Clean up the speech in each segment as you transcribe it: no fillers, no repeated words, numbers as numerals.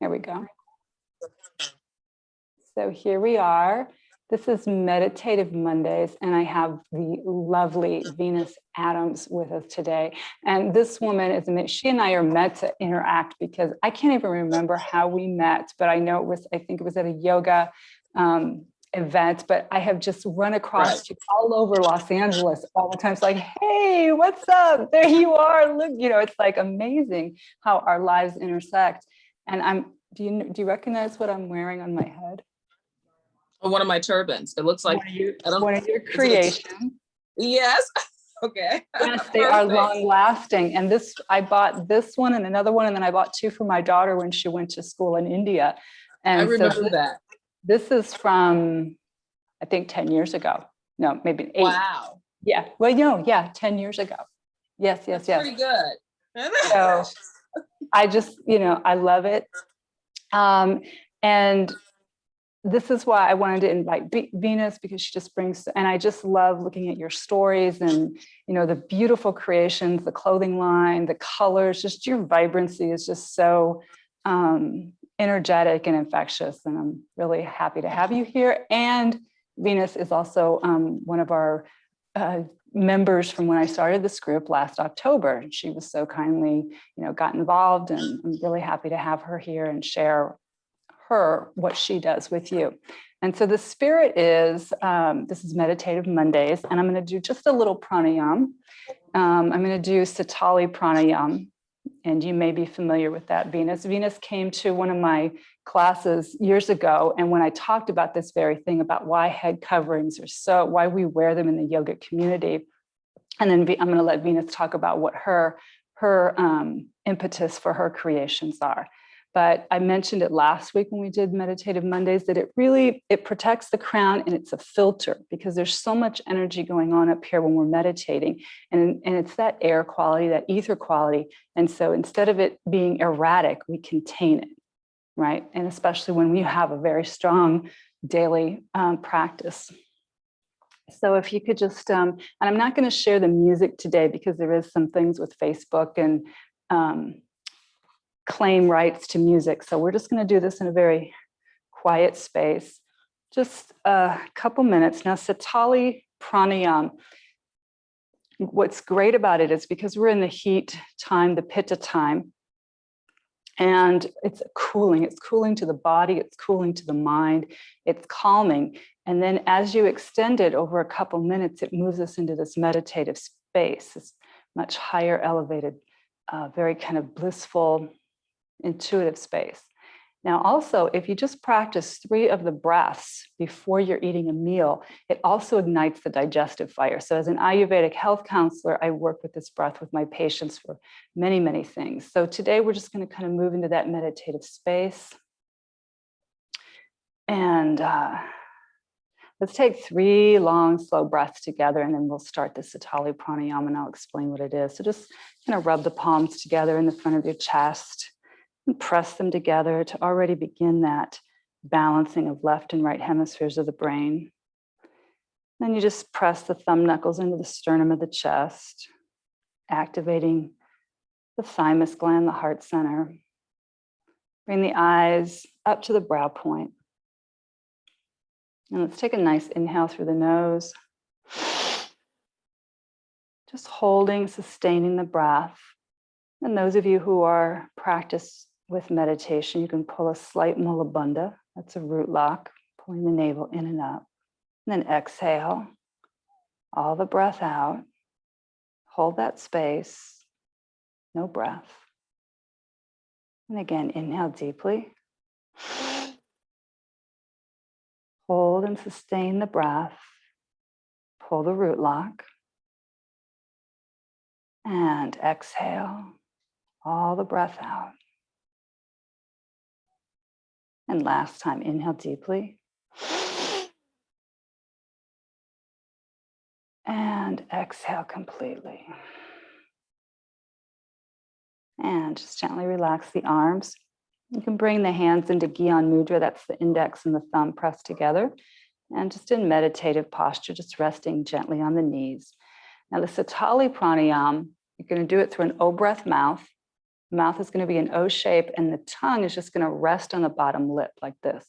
There we go. So here we are. This is Meditative Mondays, and I have the lovely Venus Adams with us today. And this woman is, she and I are meant to interact because I can't even remember how we met, but I think it was at a yoga event, but I have just run across you all over Los Angeles all the time. It's like, hey, what's up? There you are. Look, it's like amazing how our lives intersect. And do you recognize what I'm wearing on my head? One of my turbans. It looks like one of your creations. Yes. Okay. Yes, they are long lasting. And I bought this one and another one, and then I bought two for my daughter when she went to school in India. And I remember that. This is from, I think, 10 years ago. No, maybe 8. Wow. Yeah. Well, 10 years ago. Yes. That's pretty good. So I just, I love it. And this is why I wanted to invite Venus, because she just brings, and I just love looking at your stories and, the beautiful creations, the clothing line, the colors, just your vibrancy is just so energetic and infectious. And I'm really happy to have you here. And Venus is also one of our members from when I started this group last October. She was so kindly, got involved, and I'm really happy to have her here and share what she does with you. And so the spirit is, this is Meditative Mondays, and I'm going to do just a little pranayam. I'm going to do Satali pranayam, and you may be familiar with that, Venus. Venus came to one of my classes years ago, and when I talked about this very thing, about why head coverings are why we wear them in the yoga community, and then I'm going to let Venus talk about what her impetus for her creations are. But I mentioned it last week when we did Meditative Mondays, that it protects the crown, and it's a filter, because there's so much energy going on up here when we're meditating. And it's that air quality, that ether quality. And so instead of it being erratic, we contain it, right? And especially when we have a very strong daily practice. So if you could just, and I'm not going to share the music today because there is some things with Facebook and claim rights to music. So we're just going to do this in a very quiet space, just a couple minutes. Now, Satali pranayam, what's great about it is because we're in the heat time, the pitta time, and it's cooling to the body, it's cooling to the mind, it's calming. And then as you extend it over a couple minutes, it moves us into this meditative space, this much higher elevated, very kind of blissful, intuitive space. Now, also, if you just practice 3 of the breaths before you're eating a meal, it also ignites the digestive fire. So as an Ayurvedic health counselor, I work with this breath with my patients for many, many things. So today we're just going to kind of move into that meditative space. And let's take 3 long, slow breaths together, and then we'll start the Satali pranayama, and I'll explain what it is. So just kind of rub the palms together in the front of your chest, and press them together to already begin that balancing of left and right hemispheres of the brain. Then you just press the thumb knuckles into the sternum of the chest, activating the thymus gland, the heart center. Bring the eyes up to the brow point. And let's take a nice inhale through the nose. Just holding, sustaining the breath. And those of you who are practiced with meditation, you can pull a slight mula bandha. That's a root lock, pulling the navel in and up. And then exhale, all the breath out. Hold that space, no breath. And again, inhale deeply. Hold and sustain the breath. Pull the root lock. And exhale, all the breath out. And last time, inhale deeply. And exhale completely. And just gently relax the arms. You can bring the hands into Gyan Mudra, that's the index and the thumb pressed together. And just in meditative posture, just resting gently on the knees. Now the Satali pranayam, you're going to do it through an O breath mouth. Mouth is going to be an O shape, and the tongue is just going to rest on the bottom lip like this.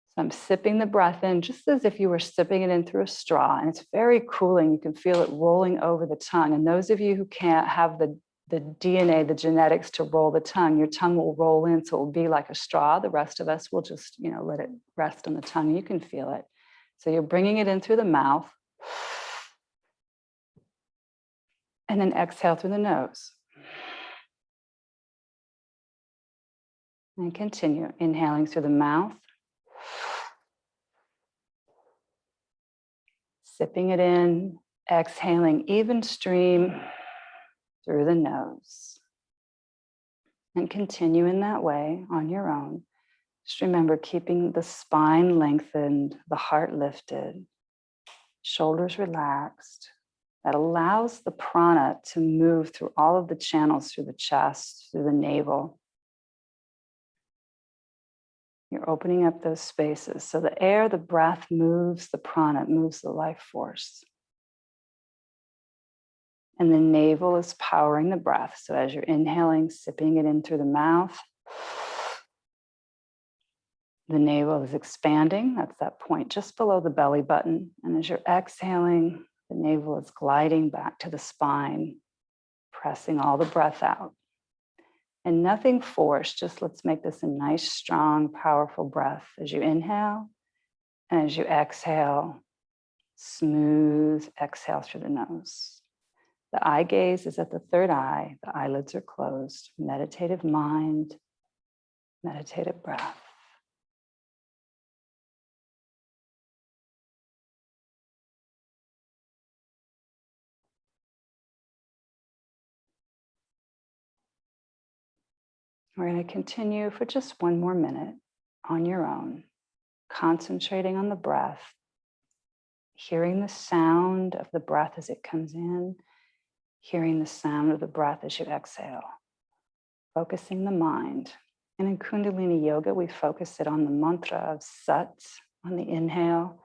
So I'm sipping the breath in just as if you were sipping it in through a straw, and it's very cooling. You can feel it rolling over the tongue. And those of you who can't have the DNA, the genetics to roll the tongue, your tongue will roll in, so it will be like a straw. The rest of us will just, let it rest on the tongue. You can feel it. So you're bringing it in through the mouth, and then exhale through the nose. And continue, inhaling through the mouth, sipping it in, exhaling even stream through the nose. And continue in that way on your own. Just remember keeping the spine lengthened, the heart lifted, shoulders relaxed. That allows the prana to move through all of the channels, through the chest, through the navel. You're opening up those spaces. So the air, the breath moves the prana, it moves the life force. And the navel is powering the breath. So as you're inhaling, sipping it in through the mouth, the navel is expanding. That's that point just below the belly button. And as you're exhaling, the navel is gliding back to the spine, pressing all the breath out. And nothing forced, just let's make this a nice, strong, powerful breath as you inhale. And as you exhale, smooth exhale through the nose. The eye gaze is at the third eye. The eyelids are closed. Meditative mind, meditative breath. We're going to continue for just one more minute on your own, concentrating on the breath, hearing the sound of the breath as it comes in, hearing the sound of the breath as you exhale, focusing the mind. And in Kundalini Yoga, we focus it on the mantra of Sat on the inhale,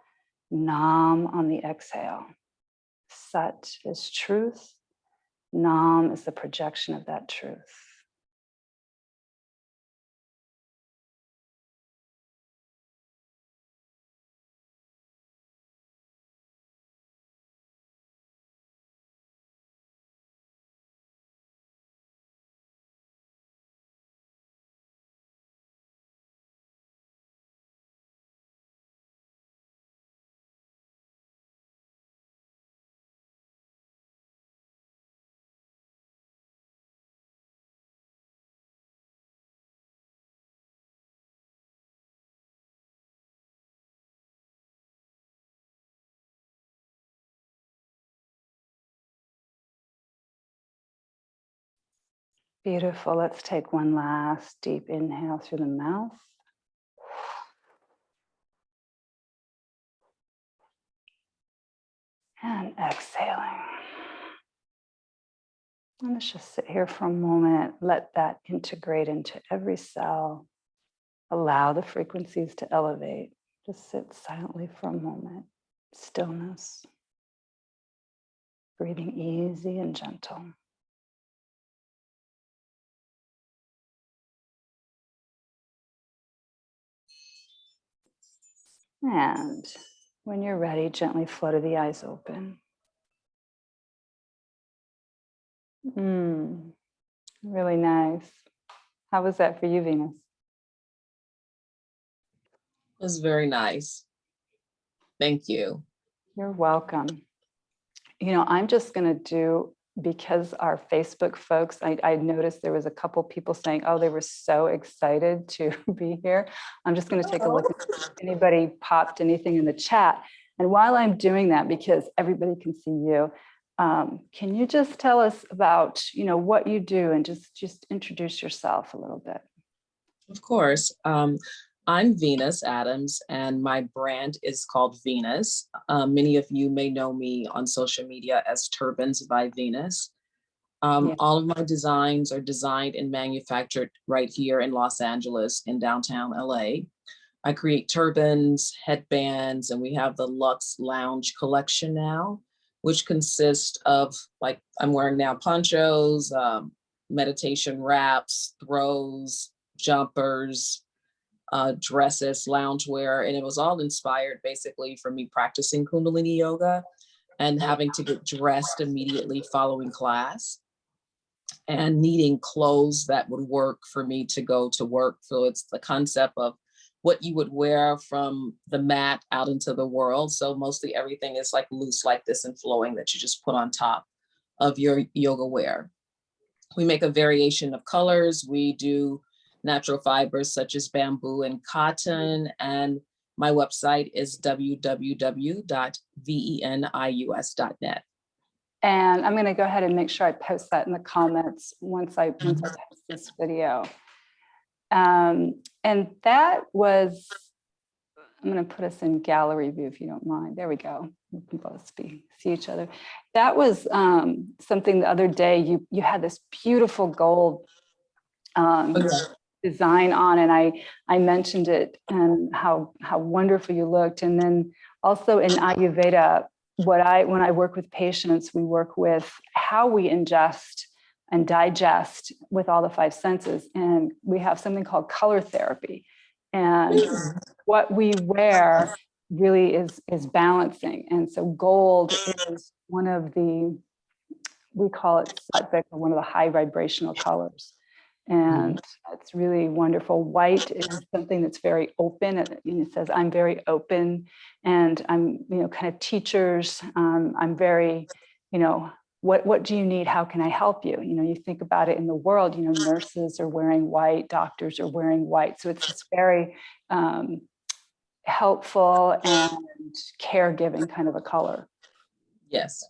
Nam on the exhale. Sat is truth, Nam is the projection of that truth. Beautiful. Let's take one last deep inhale through the mouth. And exhaling. And let's just sit here for a moment. Let that integrate into every cell. Allow the frequencies to elevate. Just sit silently for a moment. Stillness. Breathing easy and gentle. And when you're ready, gently flutter the eyes open. Really nice. How was that for you, Venus? It was very nice. Thank you. You're welcome. I'm just going to do, because our Facebook folks, I noticed there was a couple people saying, oh, they were so excited to be here. I'm just going to take a look if anybody popped anything in the chat. And while I'm doing that, because everybody can see you, can you just tell us about, what you do and just introduce yourself a little bit? Of course. I'm Venus Adams, and my brand is called Venus. Many of you may know me on social media as Turbans by Venus. All of my designs are designed and manufactured right here in Los Angeles, in downtown LA. I create turbans, headbands, and we have the Luxe Lounge collection now, which consists of, like I'm wearing now, ponchos, meditation wraps, throws, jumpers, dresses, loungewear. And it was all inspired basically from me practicing Kundalini yoga and having to get dressed immediately following class and needing clothes that would work for me to go to work. So it's the concept of what you would wear from the mat out into the world. So mostly everything is like loose like this and flowing that you just put on top of your yoga wear. We make a variation of colors. We do natural fibers such as bamboo and cotton. And my website is www.venius.net. And I'm going to go ahead and make sure I post that in the comments once I post this video. And that was, I'm going to put us in gallery view if you don't mind. There we go. We can both see each other. That was something the other day. You had this beautiful gold design on, and I mentioned it and how wonderful you looked. And then also in Ayurveda, when I work with patients, we work with how we ingest and digest with all the five senses. And we have something called color therapy. And what we wear really is balancing. And so gold is one of the, we call it sattvic, or one of the high vibrational colors. And it's really wonderful. White is something that's very open. It says, I'm very open, and I'm, kind of teachers. I'm very, what do you need? How can I help you? You think about it in the world, nurses are wearing white, doctors are wearing white. So it's this very helpful and caregiving kind of a color. Yes.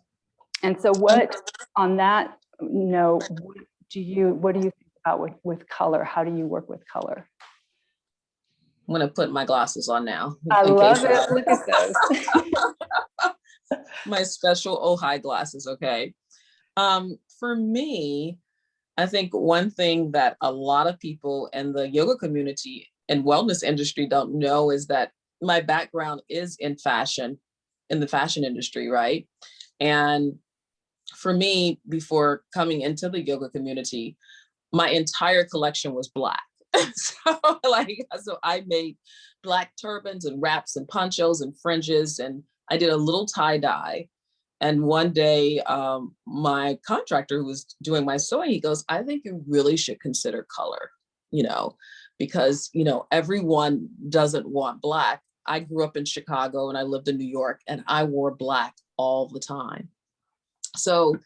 And so what, on that note, what do you think about with color? How do you work with color? I'm going to put my glasses on now. I love it. Look at those. My special Ojai glasses. Okay. For me, I think one thing that a lot of people in the yoga community and wellness industry don't know is that my background is in fashion, in the fashion industry, right? And for me, before coming into the yoga community, my entire collection was Black. So I made Black turbans and wraps and ponchos and fringes, and I did a little tie dye. And one day, my contractor who was doing my sewing, he goes, I think you really should consider color, because, everyone doesn't want Black. I grew up in Chicago and I lived in New York, and I wore Black all the time. So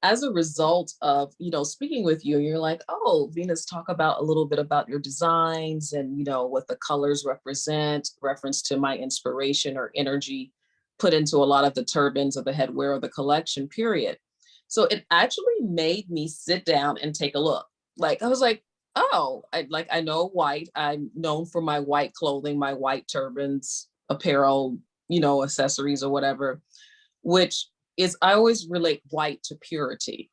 as a result of, speaking with you, you're like, oh, Venus, talk about a little bit about your designs and, what the colors represent, reference to my inspiration or energy put into a lot of the turbans or the headwear of the collection, period. So it actually made me sit down and take a look. Like, I was like, oh, I know white. I'm known for my white clothing, my white turbans, apparel, accessories or whatever, which is, I always relate white to purity,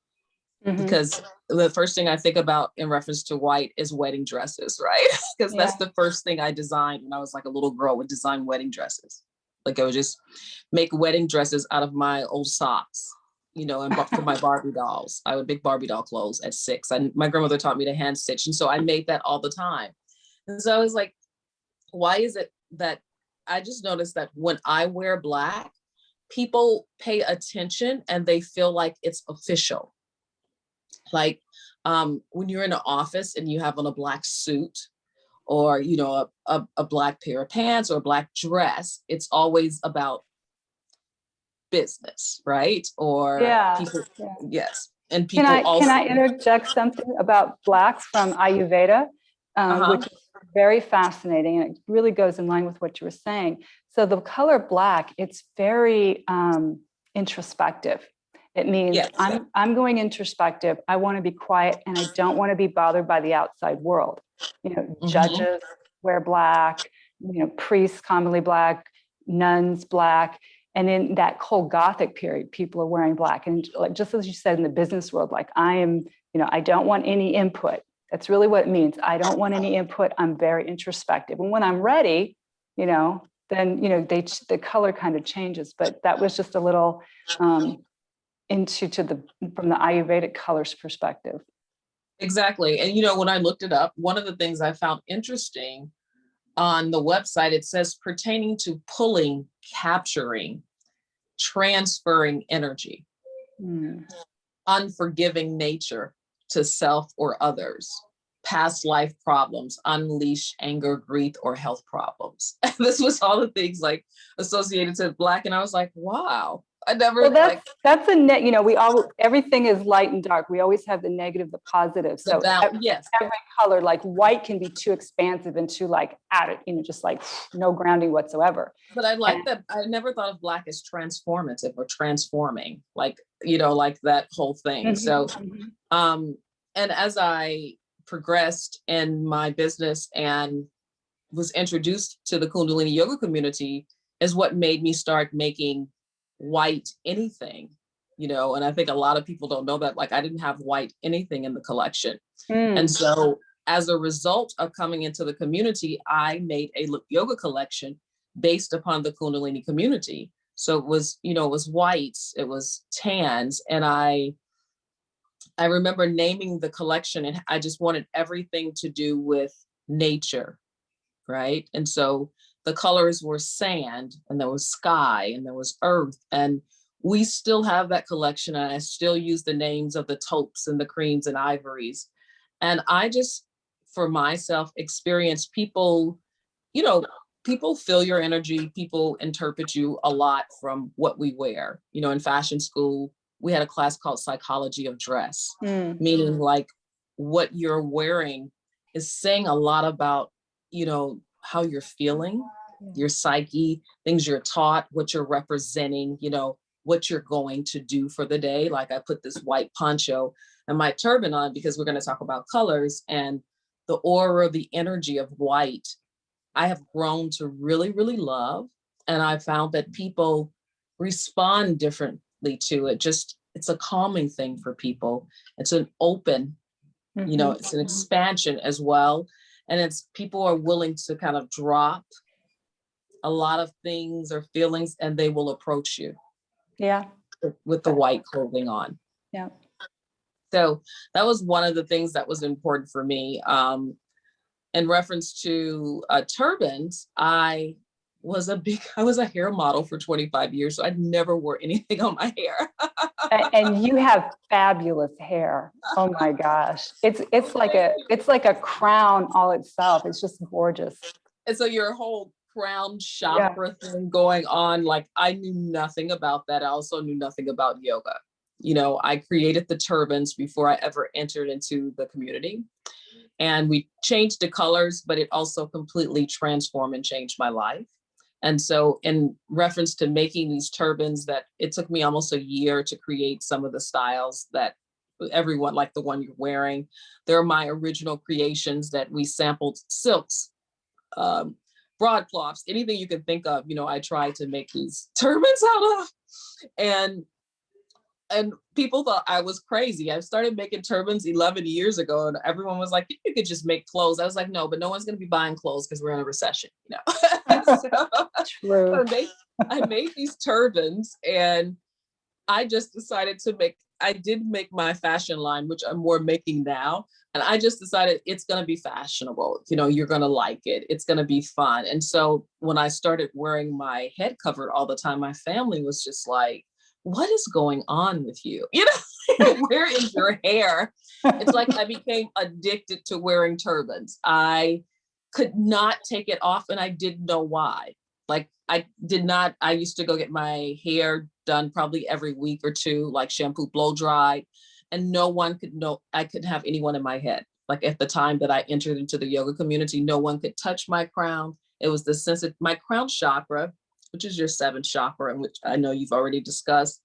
because the first thing I think about in reference to white is wedding dresses, right? Because that's the first thing I designed when I was like a little girl, would design wedding dresses. Like I would just make wedding dresses out of my old socks, and for my Barbie dolls. I would make Barbie doll clothes at 6. And my grandmother taught me to hand stitch. And so I made that all the time. And so I was like, why is it that I just noticed that when I wear Black, people pay attention and they feel like it's official. Like when you're in an office and you have on a Black suit, or, a Black pair of pants or a Black dress, it's always about business, right? Or people, yes. And people Can I interject something about Blacks from Ayurveda, which is very fascinating, and it really goes in line with what you were saying. So the color Black, it's very introspective. It means I'm going introspective. I want to be quiet, and I don't want to be bothered by the outside world. Judges wear Black, priests commonly Black, nuns Black. And in that whole Gothic period, people are wearing Black. And like, just as you said, in the business world, like I am, I don't want any input. That's really what it means. I don't want any input. I'm very introspective. And when I'm ready, then then, the color kind of changes. But that was just a little from the Ayurvedic colors perspective. Exactly. And, when I looked it up, one of the things I found interesting on the website, it says pertaining to pulling, capturing, transferring energy, unforgiving nature to self or others, past life problems, unleash anger, grief, or health problems. And this was all the things like associated to Black. And I was like, wow, I never that's a net, everything is light and dark. We always have the negative, the positive. So yes, every color, like white can be too expansive and too like added, just like no grounding whatsoever. But I like that. I never thought of Black as transformative or transforming, like that whole thing. Mm-hmm. So, and as I progressed in my business and was introduced to the Kundalini yoga community is what made me start making white anything, and I think a lot of people don't know that, like, I didn't have white anything in the collection. And so as a result of coming into the community, I made a yoga collection based upon the Kundalini community. So it was, it was whites, it was tans. And I remember naming the collection, and I just wanted everything to do with nature, right? And so the colors were sand, and there was sky, and there was earth. And we still have that collection, and I still use the names of the taupes and the creams and ivories. And I just, for myself, experience people, people feel your energy, people interpret you a lot from what we wear. In fashion school, we had a class called Psychology of Dress, meaning like what you're wearing is saying a lot about, how you're feeling, your psyche, things you're taught, what you're representing, what you're going to do for the day. Like I put this white poncho and my turban on because we're going to talk about colors, and the aura, the energy of white, I have grown to really, really love. And I found that people respond differently to it. Just, it's a calming thing for people. It's an open, it's an expansion as well. And it's people are willing to kind of drop a lot of things or feelings, and they will approach you. Yeah. With the white clothing on. Yeah. So that was one of the things that was important for me. In reference to turbans, I was a hair model for 25 years. So I never wore anything on my hair. And you have fabulous hair. Oh my gosh. It's like a crown all itself. It's just gorgeous. And so your whole crown chakra thing going on, like I knew nothing about that. I also knew nothing about yoga. I created the turbans before I ever entered into the community. And we changed the colors, but it also completely transformed and changed my life. And so in reference to making these turbans, that it took me almost a year to create some of the styles that everyone, like the one you're wearing, they're my original creations that we sampled silks, broadcloths, anything you can think of, I tried to make these turbans out of. And people thought I was crazy. I started making turbans 11 years ago, and everyone was like, you could just make clothes. I was like, no, but no one's going to be buying clothes because we're in a recession, True. So I made these turbans, and I just decided I did make my fashion line, which I'm more making now. And I just decided it's going to be fashionable. You're going to like it. It's going to be fun. And so when I started wearing my head covered all the time, my family was just like, what is going on with you? Where is your hair? It's like I became addicted to wearing turbans. I could not take it off, and I didn't know why. Like I used to go get my hair done probably every week or two, like shampoo, blow dried, and no one could know. I couldn't have anyone in my head. Like at the time that I entered into the yoga community, no one could touch my crown. It was the sense of my crown chakra, which is your seventh chakra, and which I know you've already discussed.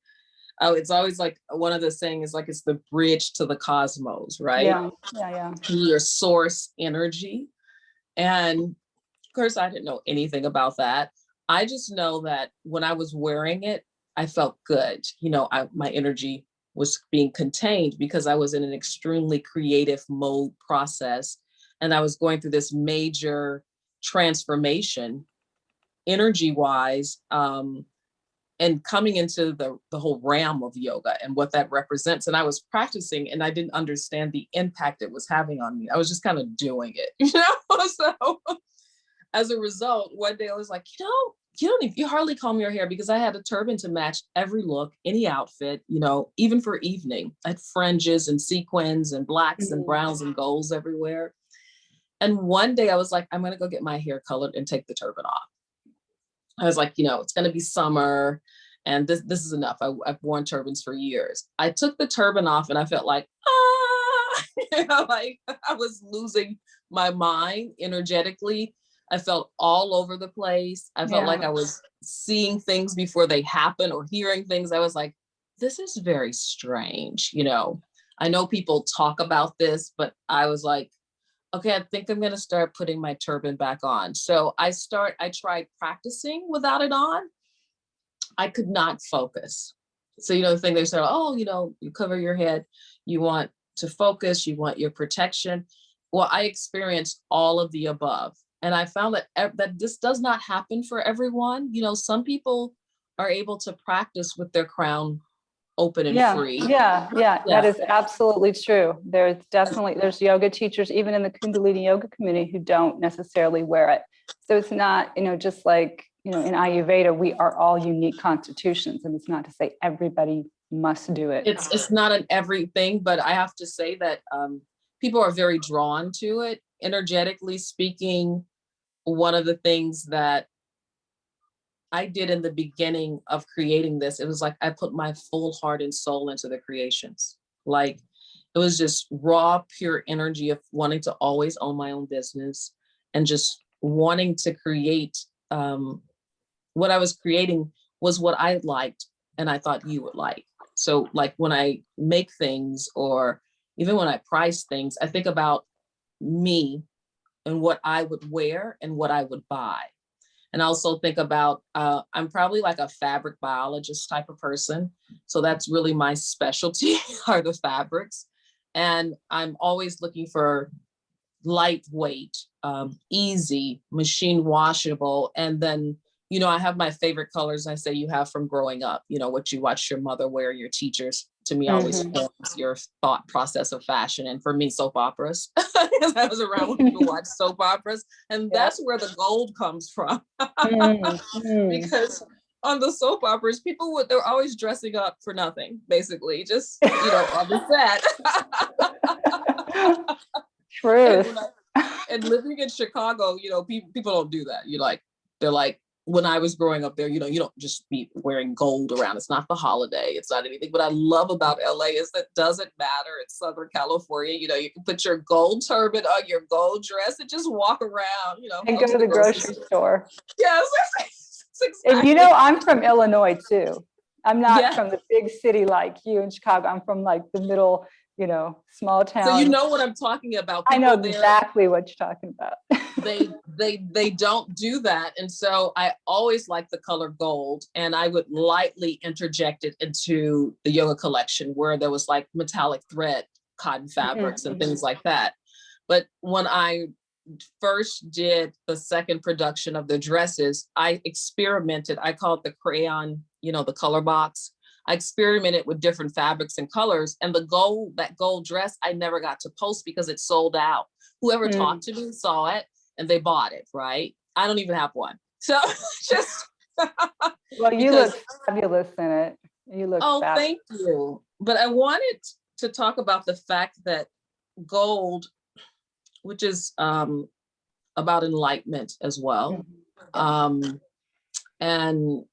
It's always like one of the saying is like, it's the bridge to the cosmos, right? Yeah. Your source energy. And of course, I didn't know anything about that. I just know that when I was wearing it, I felt good. My energy was being contained because I was in an extremely creative mode process. And I was going through this major transformation energy wise, and coming into the whole realm of yoga and what that represents. And I was practicing and I didn't understand the impact it was having on me. I was just kind of doing it, So as a result, one day I was like, you hardly comb your hair, because I had a turban to match every look, any outfit, even for evening. I had fringes and sequins and blacks and browns and golds everywhere. And one day I was like, I'm going to go get my hair colored and take the turban off. I was like, it's going to be summer and this is enough. I've worn turbans for years. I took the turban off and I felt like, like I was losing my mind energetically. I felt all over the place. I felt like I was seeing things before they happen or hearing things. I was like, this is very strange. I know people talk about this, but I was like, okay, I think I'm going to start putting my turban back on. So I tried practicing without it on. I could not focus. So, the thing they said, you cover your head, you want to focus, you want your protection. Well, I experienced all of the above. And I found that this does not happen for everyone. Some people are able to practice with their crown open and free. Yeah. That is absolutely true. There's yoga teachers, even in the Kundalini yoga community, who don't necessarily wear it. So it's not, just like, in Ayurveda, we are all unique constitutions. And it's not to say everybody must do it. It's not an everything, but I have to say that people are very drawn to it. Energetically speaking, one of the things that I did in the beginning of creating this, it was like I put my full heart and soul into the creations. Like it was just raw, pure energy of wanting to always own my own business and just wanting to create. What I was creating was what I liked and I thought you would like. So like when I make things or even when I price things, I think about me and what I would wear and what I would buy. And I also think about, I'm probably like a fabric biologist type of person. So that's really my specialty are the fabrics. And I'm always looking for lightweight, easy, machine washable. And then, I have my favorite colors I say you have from growing up, what you watched your mother wear, your teachers, to me always forms your thought process of fashion. And for me, soap operas, because I was around when people watch soap operas. And that's where the gold comes from. Because on the soap operas, they're always dressing up for nothing, basically, just, on the set. True. And living in Chicago, people don't do that. They're like, when I was growing up there, you don't just be wearing gold around. It's not the holiday. It's not anything. What I love about LA is that doesn't matter. It's Southern California. You can put your gold turban on your gold dress and just walk around, and go to the grocery store. Yes. Exactly. And I'm from Illinois too. I'm not from the big city like you in Chicago. I'm from like the middle, small town. So you know what I'm talking about. I know exactly what you're talking about. They don't do that. And so I always like the color gold, and I would lightly interject it into the yoga collection where there was like metallic thread, cotton fabrics and things like that. But when I first did the second production of the dresses, I experimented. I call it the crayon, the color box. I experimented with different fabrics and colors, and that gold dress, I never got to post because it sold out. Whoever talked to me saw it and they bought it, right? I don't even have one. So just. Well, you look fabulous in it. You look fabulous. Thank you. But I wanted to talk about the fact that gold, which is about enlightenment as well, and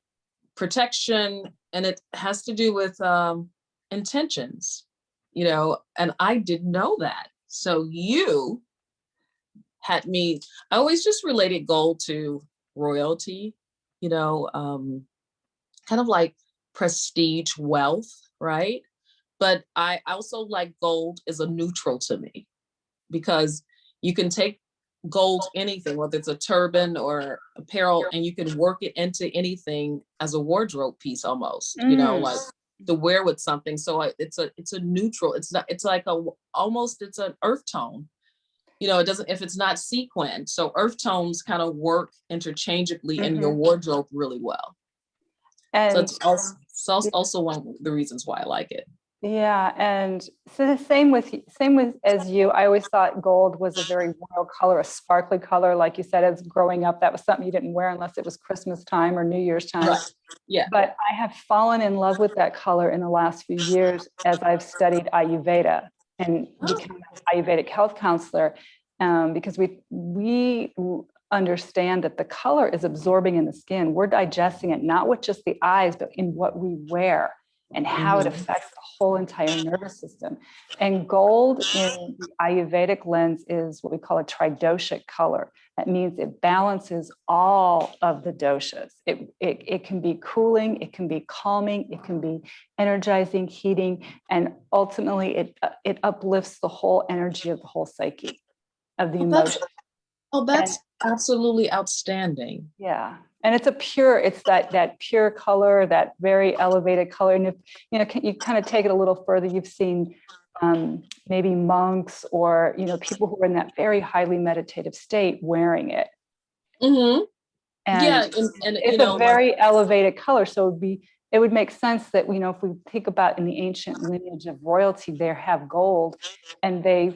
protection, and it has to do with intentions, and I didn't know that. So you had me, I always just related gold to royalty, kind of like prestige, wealth, right? But I also like gold is a neutral to me, because you can take gold anything, whether it's a turban or apparel, and you can work it into anything as a wardrobe piece almost, like to wear with something. So it's a neutral, it's not, it's like it's an earth tone. you know, it doesn't, if it's not sequined. So earth tones kind of work interchangeably in your Mhm. wardrobe really well. So And it's also one of the reasons why I like it. yeah, and so the same with as you. I always thought gold was a very royal color, a sparkly color. Like you said, as growing up, that was something you didn't wear unless it was Christmas time or New Year's time. Right. Yeah. But I have fallen in love with that color in the last few years as I've studied Ayurveda and Oh. become an Ayurvedic health counselor, because we understand that the color is absorbing in the skin. We're digesting it, not with just the eyes, but in what we wear and how it Mhm. affects the whole entire nervous system. And gold in the Ayurvedic lens is what we call a tridoshic color. That means it balances all of the doshas. It can be cooling, it can be calming, it can be energizing, heating, and ultimately it uplifts the whole energy of the whole psyche, of the Oh, that's emotion. oh, And that's absolutely outstanding. yeah, and it's that pure color, that very elevated color. And if you kind of take it a little further, you've seen maybe monks or people who are in that very highly meditative state wearing it, Hmm. and Yeah, and it's a like, very elevated color. So it would make sense that if we think about in the ancient lineage of royalty, they have gold, and they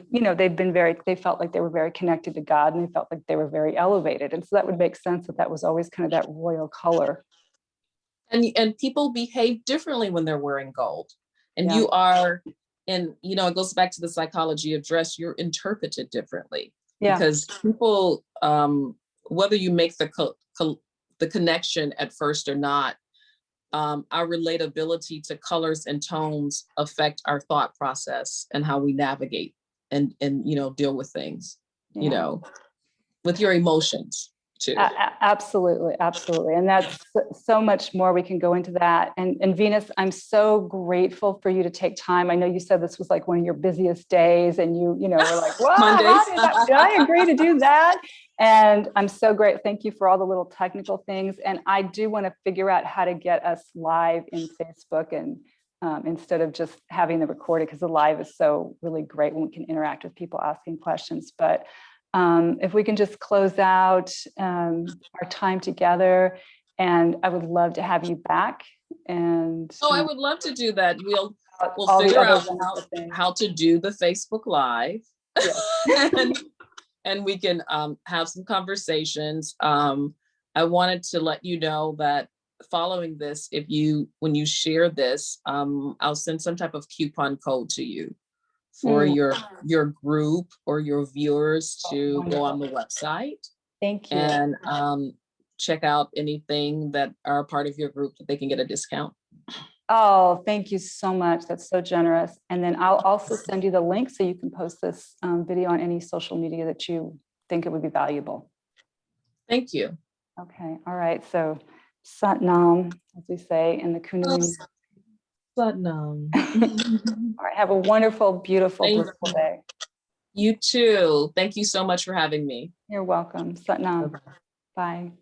felt like they were very connected to God, and they felt like they were very elevated, and so that would make sense that was always kind of that royal color. and people behave differently when they're wearing gold, and Yeah, you are, and it goes back to the psychology of dress. You're interpreted differently yeah, because people, whether you make the connection at first or not, our relatability to colors and tones affect our thought process and how we navigate and deal with things, you yeah. know, with your emotions too. Absolutely, absolutely. And that's so much more. We can go into that. And Venus, I'm so grateful for you to take time. I know you said this was like one of your busiest days, and were like, "What? Mondays. Did I agree to do that?" And I'm so great. Thank you for all the little technical things. And I do want to figure out how to get us live in Facebook, and instead of just having the recorded, because the live is so really great when we can interact with people asking questions. But if we can just close out our time together, and I would love to have you back, and Oh, I would love to do that. We'll all the figure other out wonderful things. how to do the Facebook Live. Yes. and we can have some conversations. I wanted to let you know that following this, when you share this, I'll send some type of coupon code to you for Mm, your group or your viewers to go on wonderful. the website Thank you. and check out anything that are part of your group that they can get a discount. Oh, thank you so much. That's so generous. And then I'll also send you the link so you can post this video on any social media that you think it would be valuable. Thank you. Okay. All right. So Sat Nam, as we say in the Kundalini. Satnam. All right. Have a wonderful, beautiful, Thank blissful day. you too. Thank you so much for having me. You're welcome. Sat Nam. Bye-bye. Bye.